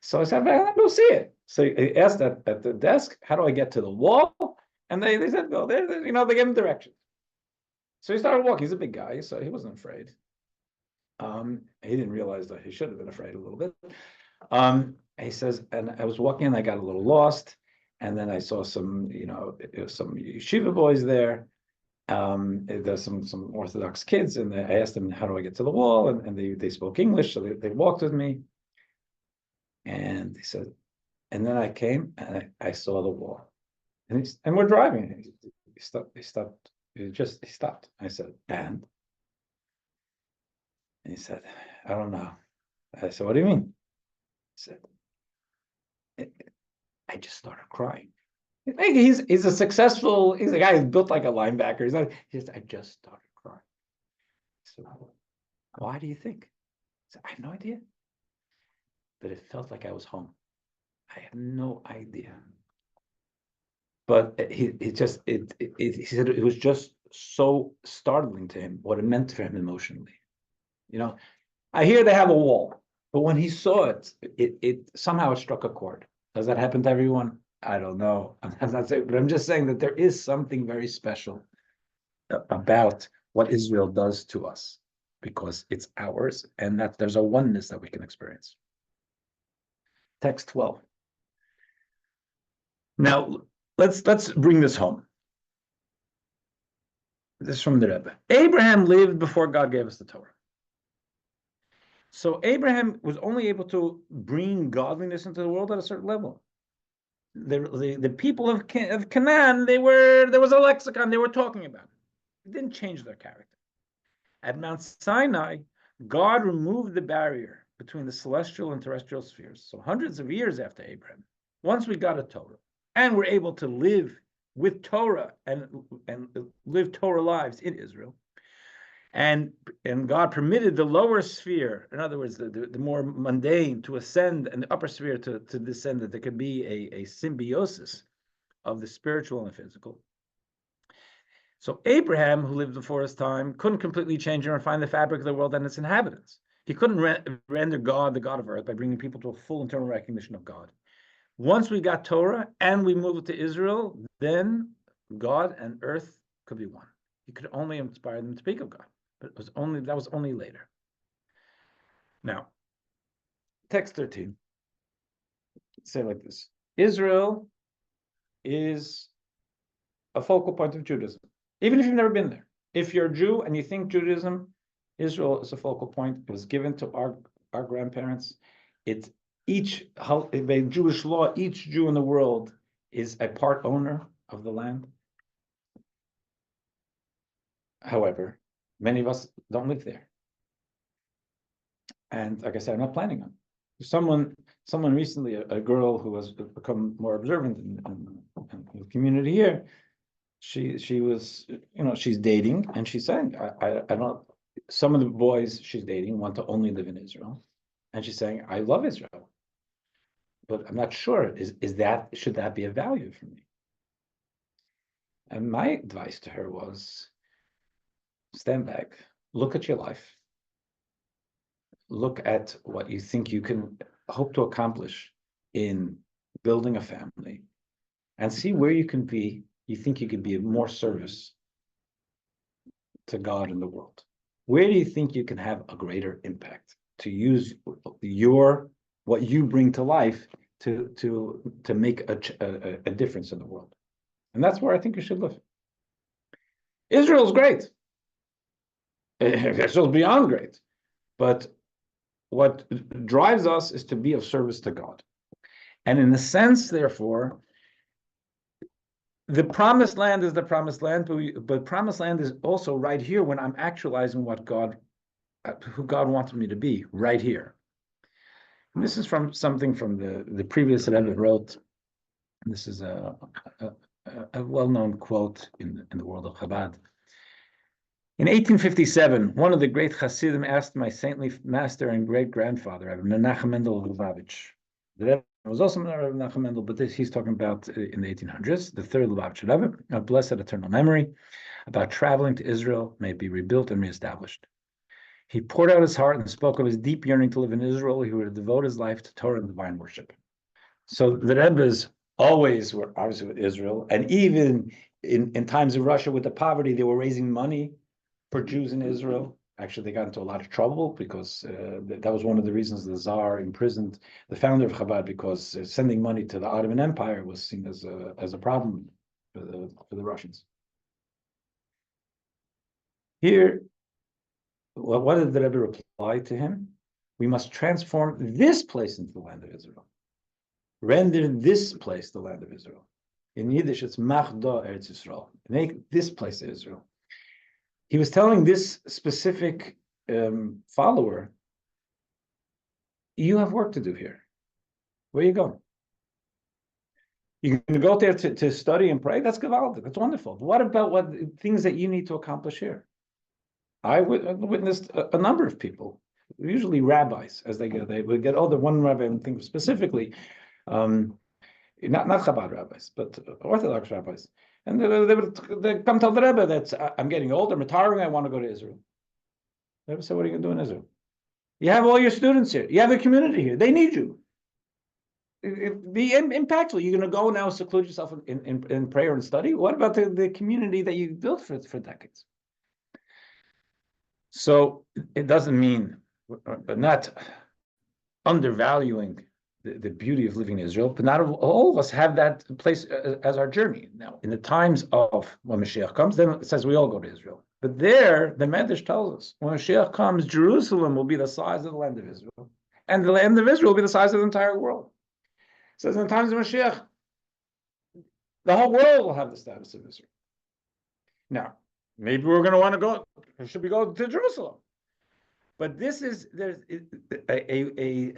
So I said, well, go see it. So he asked at the desk, how do I get to the wall? And they said, go there, they gave him directions. So he started walking. He's a big guy, so he wasn't afraid. He didn't realize that he should have been afraid a little bit. He says, and I was walking and I got a little lost. And then I saw some yeshiva boys there. There's some Orthodox kids, and I asked them, how do I get to the wall? And they spoke English, so they walked with me. And he said, and then I came and I saw the wall. And we're driving. He stopped. He stopped. I said, and he said, I don't know. I said, what do you mean? He said, I just started crying. He's a guy who's built like a linebacker. I just started crying. So why do you think? I said, I have no idea. But it felt like I was home. I have no idea. But he said it was just so startling to him what it meant for him emotionally. I hear they have a wall, but when he saw it, it somehow struck a chord. Does that happen to everyone? I don't know. I'm not saying, but I'm just saying that there is something very special about what Israel does to us, because it's ours, and that there's a oneness that we can experience. Text 12. Now, let's bring this home. This is from the Rebbe. Abraham lived before God gave us the Torah. So Abraham was only able to bring godliness into the world at a certain level. The people of Canaan, there was a lexicon they were talking about. It didn't change their character. At Mount Sinai, God removed the barrier between the celestial and terrestrial spheres. So hundreds of years after Abraham, once we got a Torah, and we're able to live with Torah and live Torah lives in Israel, and God permitted the lower sphere, in other words, the more mundane, to ascend, and the upper sphere to descend, that there could be a symbiosis of the spiritual and physical. So Abraham, who lived before his time, couldn't completely change and refine the fabric of the world and its inhabitants. He couldn't render God the God of earth by bringing people to a full internal recognition of God. Once we got Torah and we moved to Israel, then God and earth could be one. He could only inspire them to speak of God, but that was only later. Now, text 13. Say it like this: Israel is a focal point of Judaism, even if you've never been there. If you're a Jew and you think Judaism, Israel is a focal point. It was given to our grandparents. It's by Jewish law, each Jew in the world is a part owner of the land. However, many of us don't live there. And like I said, I'm not planning on. Someone recently, a girl who has become more observant in the community here, she was, she's dating, and she's saying, I don't, some of the boys she's dating want to only live in Israel. And she's saying, I love Israel, but I'm not sure, should that be a value for me? And my advice to her was, stand back, look at your life, look at what you think you can hope to accomplish in building a family, and see where you think you can be of more service to God and the world. Where do you think you can have a greater impact to use what you bring to life to make a difference in the world? And that's where I think you should live. Israel's great. Israel's beyond great. But what drives us is to be of service to God. And in a sense, therefore, the promised land is the promised land, but promised land is also right here when I'm actualizing who God wanted me to be, right here. And this is from something from the previous Rebbe wrote. This is a well-known quote in the world of Chabad. In 1857, one of the great Hasidim asked my saintly master and great-grandfather, Rabbi Menachem Mendel Lubavitch. The Rebbe was also Rabbi Menachem Mendel, but he's talking about in the 1800s, the third Lubavitch Rebbe, of blessed eternal memory, about traveling to Israel, may it be rebuilt and reestablished. He poured out his heart and spoke of his deep yearning to live in Israel. He would devote his life to Torah and divine worship. So the Rebbes always were obviously with Israel, and even in times of Russia with the poverty, they were raising money for Jews in Israel. Actually, they got into a lot of trouble because that was one of the reasons the Tsar imprisoned the founder of Chabad, because sending money to the Ottoman Empire was seen as a problem for the Russians. Here, what did the Rebbe reply to him? We must transform this place into the land of Israel. Render this place the land of Israel. In Yiddish, it's Machda Eretz Yisrael. Make this place Israel. He was telling this specific follower, you have work to do here. Where are you going? You're going to go there to study and pray? That's gewaldic. That's wonderful. What about things that you need to accomplish here? I witnessed a number of people, usually rabbis, as they would get older. One rabbi, I'm thinking specifically, not Chabad rabbis, but Orthodox rabbis. And they come tell the Rebbe that I'm getting old, I'm retiring, I want to go to Israel. The Rebbe said, what are you going to do in Israel? You have all your students here. You have a community here. They need you. Be impactful. You're going to go now seclude yourself in prayer and study? What about the community that you built for decades? So it doesn't mean not undervaluing the beauty of living in Israel, but not all of us have that place as our journey. Now, in the times of when Mashiach comes, then it says we all go to Israel. But there, the Medrash tells us, when Mashiach comes, Jerusalem will be the size of the land of Israel, and the land of Israel will be the size of the entire world. It says in the times of Mashiach, the whole world will have the status of Israel. Now, maybe we're going to want to go, should we go to Jerusalem? But there's a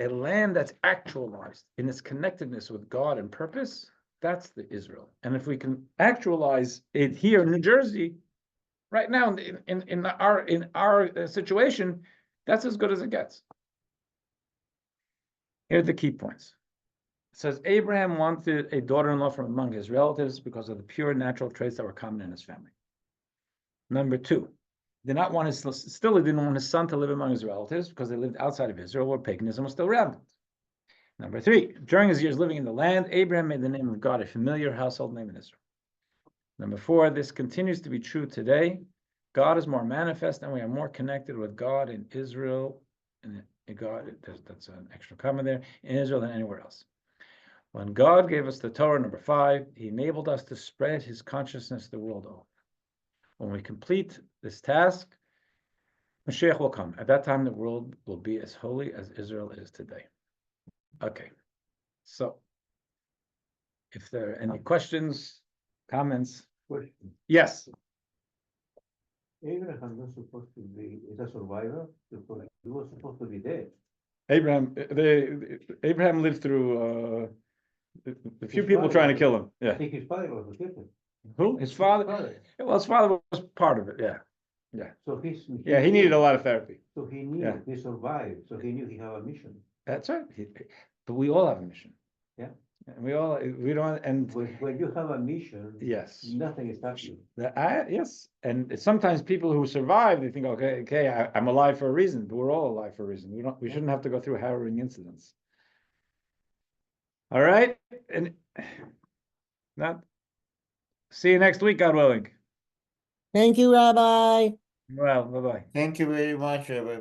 land that's actualized in its connectedness with God and purpose. That's the Israel. And if we can actualize it here in New Jersey, right now in our situation, that's as good as it gets. Here are the key points. It says Abraham wanted a daughter-in-law from among his relatives because of the pure natural traits that were common in his family. Number two, he didn't want his son to live among his relatives because they lived outside of Israel, where paganism was still rampant. Number three, during his years living in the land, Abraham made the name of God a familiar household name in Israel. Number four, this continues to be true today. God is more manifest and we are more connected with God in Israel, and God, that's an extra comma there, in Israel than anywhere else. When God gave us the Torah, number five, he enabled us to spread his consciousness the world over. When we complete this task, Mashiach will come. At that time, the world will be as holy as Israel is today. Okay, so if there are any questions, comments, Question. yes. Abraham was supposed to be, is a survivor, because he was supposed to be dead. Abraham lived through a few His people father trying to was- kill him. I Yeah. think his father was a Christian. Who? His father? Well, his father was part of it. Yeah. So Yeah, he needed a lot of therapy. So he knew, Yeah. he survived, so he knew he had a mission. That's right. But we all have a mission. Yeah. And we don't, and When you have a mission, yes. nothing stops you. Yes, and sometimes people who survive, they think, okay, I'm alive for a reason, but we're all alive for a reason. We shouldn't have to go through harrowing incidents. All right, and not see you next week, God willing. Thank you, Rabbi. Well, bye-bye. Thank you very much, Rabbi.